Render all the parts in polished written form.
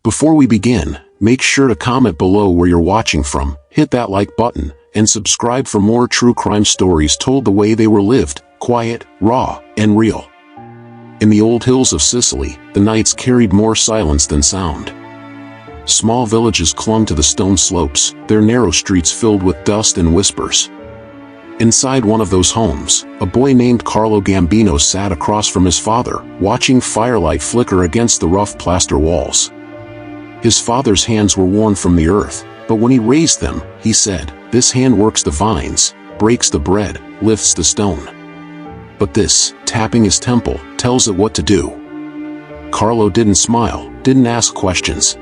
Before we begin, make sure to comment below where you're watching from, hit that like button, and subscribe for more true crime stories told the way they were lived, quiet, raw, and real. In the old hills of Sicily, the nights carried more silence than sound. Small villages clung to the stone slopes, their narrow streets filled with dust and whispers. Inside one of those homes, a boy named Carlo Gambino sat across from his father, watching firelight flicker against the rough plaster walls. His father's hands were worn from the earth, but when he raised them, he said, "This hand works the vines, breaks the bread, lifts the stone. But this, tapping his temple, tells it what to do." Carlo didn't smile, didn't ask questions.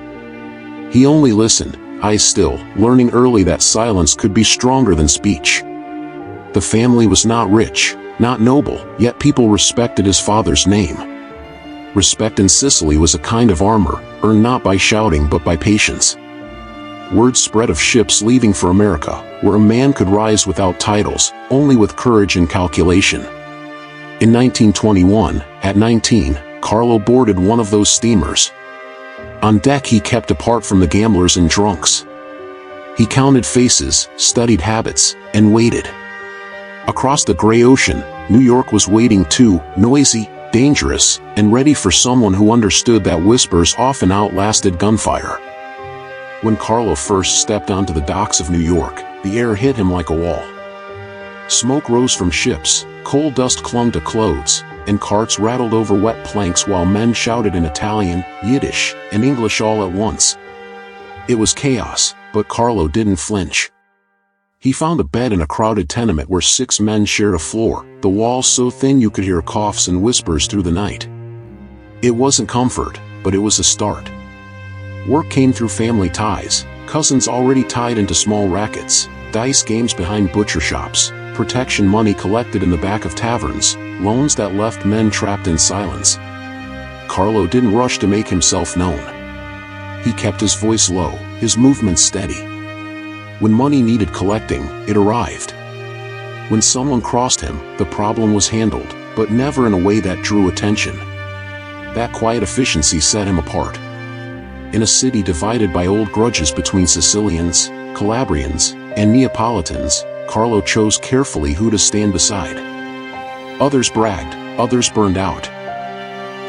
He only listened, eyes still, learning early that silence could be stronger than speech. The family was not rich, not noble, yet people respected his father's name. Respect in Sicily was a kind of armor, earned not by shouting but by patience. Word spread of ships leaving for America, where a man could rise without titles, only with courage and calculation. In 1921, at 19, Carlo boarded one of those steamers. On deck he kept apart from the gamblers and drunks. He counted faces, studied habits, and waited. Across the gray ocean, New York was waiting too, noisy, dangerous, and ready for someone who understood that whispers often outlasted gunfire. When Carlo first stepped onto the docks of New York, the air hit him like a wall. Smoke rose from ships, coal dust clung to clothes, and carts rattled over wet planks while men shouted in Italian, Yiddish, and English all at once. It was chaos, but Carlo didn't flinch. He found a bed in a crowded tenement where 6 men shared a floor, the walls so thin you could hear coughs and whispers through the night. It wasn't comfort, but it was a start. Work came through family ties, cousins already tied into small rackets, dice games behind butcher shops, protection money collected in the back of taverns, loans that left men trapped in silence. Carlo didn't rush to make himself known. He kept his voice low, his movements steady. When money needed collecting, it arrived. When someone crossed him, the problem was handled, but never in a way that drew attention. That quiet efficiency set him apart. In a city divided by old grudges between Sicilians, Calabrians, and Neapolitans, Carlo chose carefully who to stand beside. Others bragged, others burned out.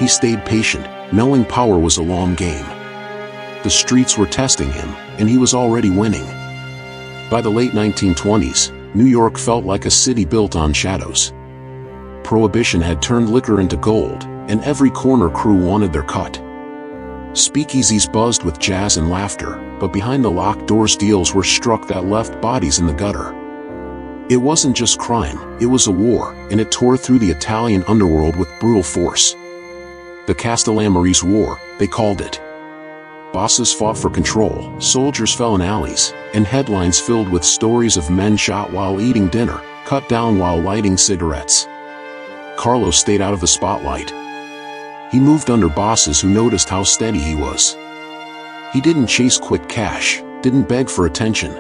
He stayed patient, knowing power was a long game. The streets were testing him, and he was already winning. By the late 1920s, New York felt like a city built on shadows. Prohibition had turned liquor into gold, and every corner crew wanted their cut. Speakeasies buzzed with jazz and laughter, but behind the locked doors deals were struck that left bodies in the gutter. It wasn't just crime, it was a war, and it tore through the Italian underworld with brutal force. The Castellammarese War, they called it. Bosses fought for control, soldiers fell in alleys, and headlines filled with stories of men shot while eating dinner, cut down while lighting cigarettes. Carlo stayed out of the spotlight. He moved under bosses who noticed how steady he was. He didn't chase quick cash, didn't beg for attention.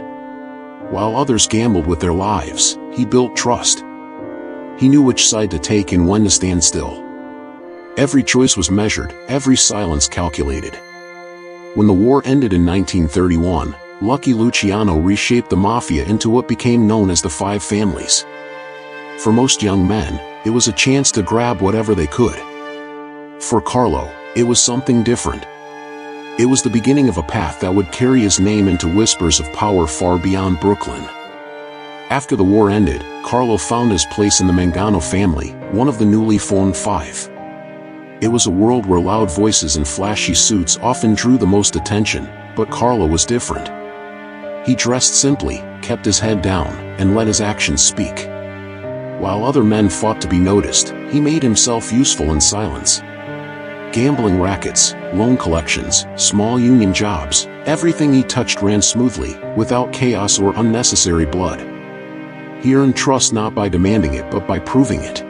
While others gambled with their lives, he built trust. He knew which side to take and when to stand still. Every choice was measured, every silence calculated. When the war ended in 1931, Lucky Luciano reshaped the Mafia into what became known as the Five Families. For most young men, it was a chance to grab whatever they could. For Carlo, it was something different. It was the beginning of a path that would carry his name into whispers of power far beyond Brooklyn. After the war ended, Carlo found his place in the Mangano family, one of the newly formed Five. It was a world where loud voices and flashy suits often drew the most attention, but Carlo was different. He dressed simply, kept his head down, and let his actions speak. While other men fought to be noticed, he made himself useful in silence. Gambling rackets, loan collections, small union jobs, everything he touched ran smoothly, without chaos or unnecessary blood. He earned trust not by demanding it but by proving it.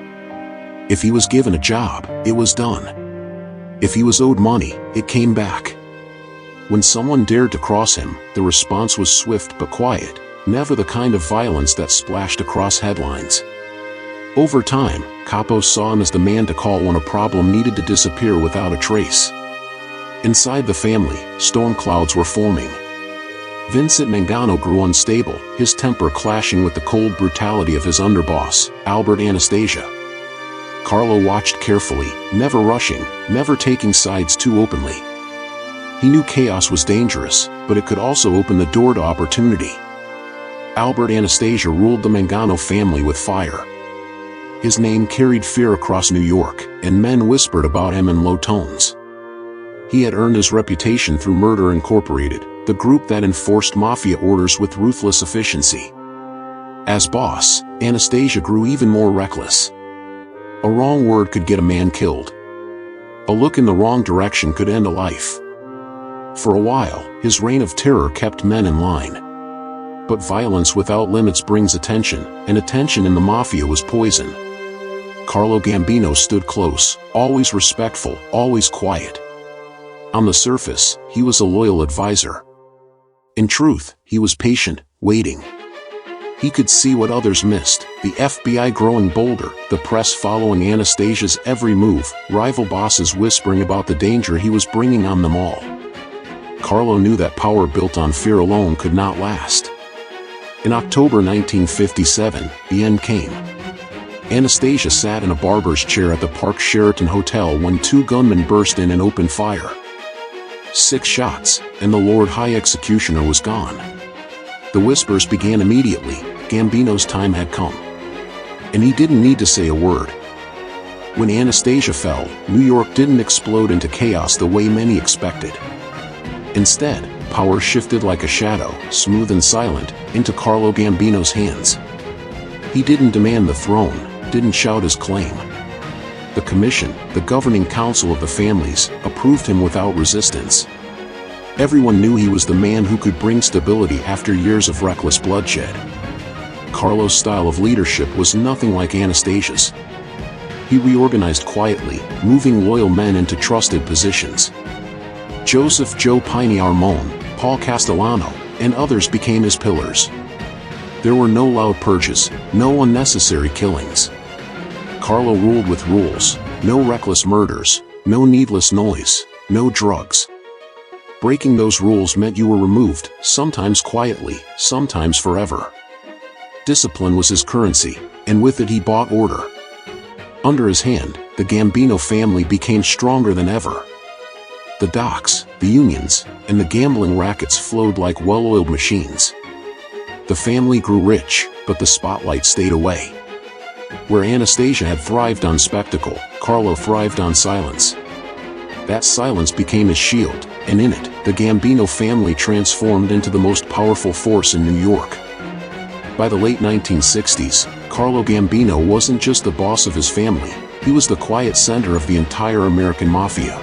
If he was given a job, it was done. If he was owed money, it came back. When someone dared to cross him, the response was swift but quiet, never the kind of violence that splashed across headlines. Over time, Capo saw him as the man to call when a problem needed to disappear without a trace. Inside the family, storm clouds were forming. Vincent Mangano grew unstable, his temper clashing with the cold brutality of his underboss, Albert Anastasia. Carlo watched carefully, never rushing, never taking sides too openly. He knew chaos was dangerous, but it could also open the door to opportunity. Albert Anastasia ruled the Mangano family with fire. His name carried fear across New York, and men whispered about him in low tones. He had earned his reputation through Murder Incorporated, the group that enforced mafia orders with ruthless efficiency. As boss, Anastasia grew even more reckless. A wrong word could get a man killed. A look in the wrong direction could end a life. For a while, his reign of terror kept men in line. But violence without limits brings attention, and attention in the mafia was poison. Carlo Gambino stood close, always respectful, always quiet. On the surface, he was a loyal advisor. In truth, he was patient, waiting. He could see what others missed, the FBI growing bolder, the press following Anastasia's every move, rival bosses whispering about the danger he was bringing on them all. Carlo knew that power built on fear alone could not last. In October 1957, the end came. Anastasia sat in a barber's chair at the Park Sheraton Hotel when two gunmen burst in and opened fire. 6 shots, and the Lord High Executioner was gone. The whispers began immediately. Gambino's time had come. And he didn't need to say a word. When Anastasia fell, New York didn't explode into chaos the way many expected. Instead, power shifted like a shadow, smooth and silent, into Carlo Gambino's hands. He didn't demand the throne, didn't shout his claim. The commission, the governing council of the families, approved him without resistance. Everyone knew he was the man who could bring stability after years of reckless bloodshed. Carlo's style of leadership was nothing like Anastasia's. He reorganized quietly, moving loyal men into trusted positions. Joseph Joe Piney Armone, Paul Castellano, and others became his pillars. There were no loud purges, no unnecessary killings. Carlo ruled with rules: no reckless murders, no needless noise, no drugs. Breaking those rules meant you were removed, sometimes quietly, sometimes forever. Discipline was his currency, and with it he bought order. Under his hand, the Gambino family became stronger than ever. The docks, the unions, and the gambling rackets flowed like well-oiled machines. The family grew rich, but the spotlight stayed away. Where Anastasia had thrived on spectacle, Carlo thrived on silence. That silence became his shield, and in it, the Gambino family transformed into the most powerful force in New York. By the late 1960s, Carlo Gambino wasn't just the boss of his family, he was the quiet center of the entire American Mafia.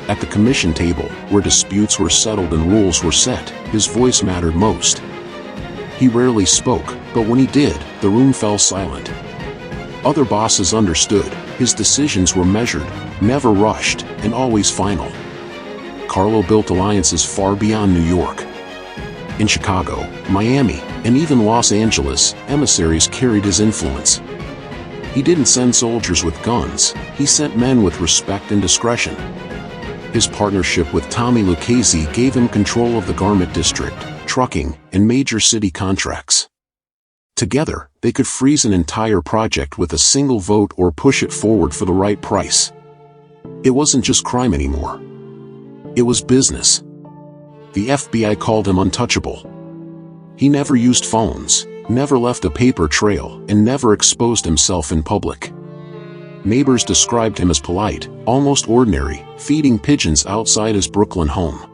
At the commission table, where disputes were settled and rules were set, his voice mattered most. He rarely spoke, but when he did, the room fell silent. Other bosses understood, his decisions were measured, never rushed, and always final. Carlo built alliances far beyond New York. In Chicago, Miami, and even Los Angeles, emissaries carried his influence. He didn't send soldiers with guns, he sent men with respect and discretion. His partnership with Tommy Lucchese gave him control of the garment district, trucking, and major city contracts. Together, they could freeze an entire project with a single vote or push it forward for the right price. It wasn't just crime anymore. It was business. The FBI called him untouchable. He never used phones, never left a paper trail, and never exposed himself in public. Neighbors described him as polite, almost ordinary, feeding pigeons outside his Brooklyn home.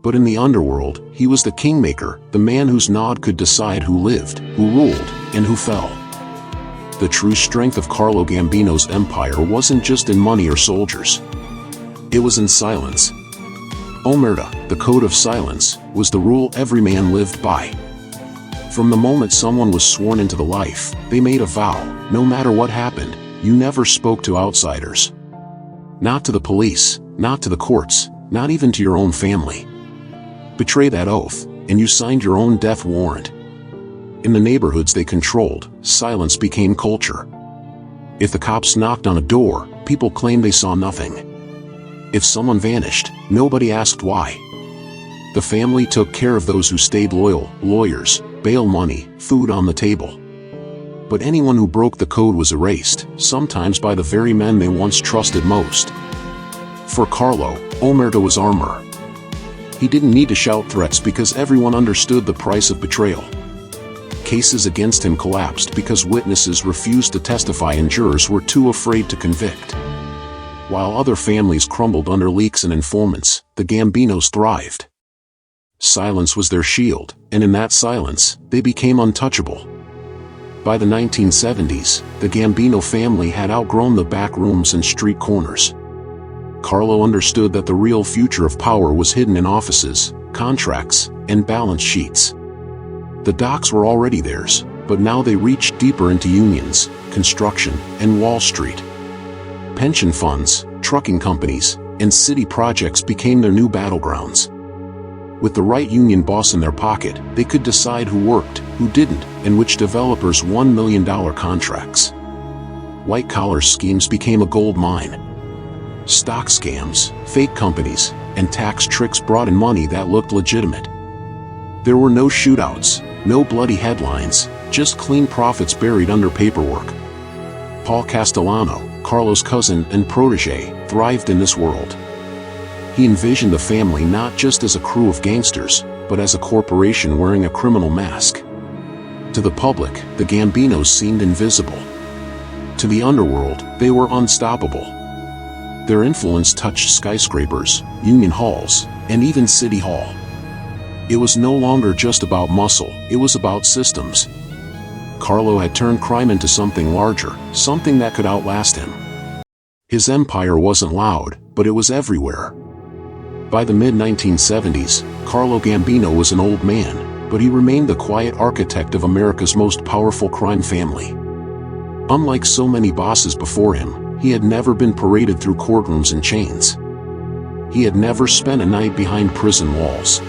But in the underworld, he was the kingmaker, the man whose nod could decide who lived, who ruled, and who fell. The true strength of Carlo Gambino's empire wasn't just in money or soldiers. It was in silence. Omerta, the code of silence, was the rule every man lived by. From the moment someone was sworn into the life, they made a vow: no matter what happened, you never spoke to outsiders. Not to the police, not to the courts, not even to your own family. Betray that oath, and you signed your own death warrant. In the neighborhoods they controlled, silence became culture. If the cops knocked on a door, people claimed they saw nothing. If someone vanished, nobody asked why. The family took care of those who stayed loyal: lawyers, bail money, food on the table. But anyone who broke the code was erased, sometimes by the very men they once trusted most. For Carlo, omerta was armor. He didn't need to shout threats because everyone understood the price of betrayal. Cases against him collapsed because witnesses refused to testify and jurors were too afraid to convict. While other families crumbled under leaks and informants, the Gambinos thrived. Silence was their shield, and in that silence, they became untouchable. By the 1970s, the Gambino family had outgrown the back rooms and street corners. Carlo understood that the real future of power was hidden in offices, contracts, and balance sheets. The docks were already theirs, but now they reached deeper into unions, construction, and Wall Street. Pension funds, trucking companies, and city projects became their new battlegrounds. With the right union boss in their pocket, they could decide who worked, who didn't, and which developers won $1 million contracts. White-collar schemes became a gold mine. Stock scams, fake companies, and tax tricks brought in money that looked legitimate. There were no shootouts, no bloody headlines, just clean profits buried under paperwork. Paul Castellano, Carlo's cousin and protege, thrived in this world. He envisioned the family not just as a crew of gangsters, but as a corporation wearing a criminal mask. To the public, the Gambinos seemed invisible. To the underworld, they were unstoppable. Their influence touched skyscrapers, union halls, and even City Hall. It was no longer just about muscle, it was about systems. Carlo had turned crime into something larger, something that could outlast him. His empire wasn't loud, but it was everywhere. By the mid-1970s, Carlo Gambino was an old man, but he remained the quiet architect of America's most powerful crime family. Unlike so many bosses before him, he had never been paraded through courtrooms in chains. He had never spent a night behind prison walls.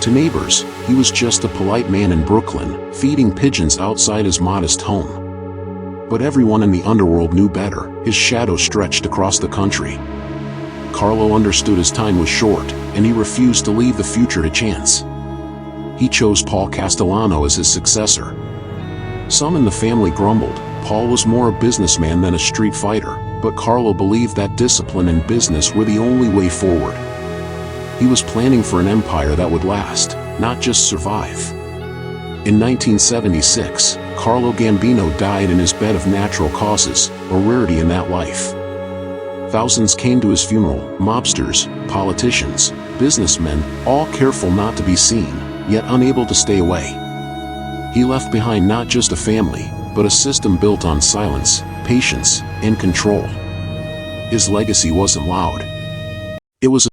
To neighbors, he was just a polite man in Brooklyn, feeding pigeons outside his modest home. But everyone in the underworld knew better. His shadow stretched across the country. Carlo understood his time was short, and he refused to leave the future to chance. He chose Paul Castellano as his successor. Some in the family grumbled. Paul was more a businessman than a street fighter, but Carlo believed that discipline and business were the only way forward. He was planning for an empire that would last, not just survive. In 1976, Carlo Gambino died in his bed of natural causes, a rarity in that life. Thousands came to his funeral: mobsters, politicians, businessmen, all careful not to be seen, yet unable to stay away. He left behind not just a family, but a system built on silence, patience, and control. His legacy wasn't loud. It was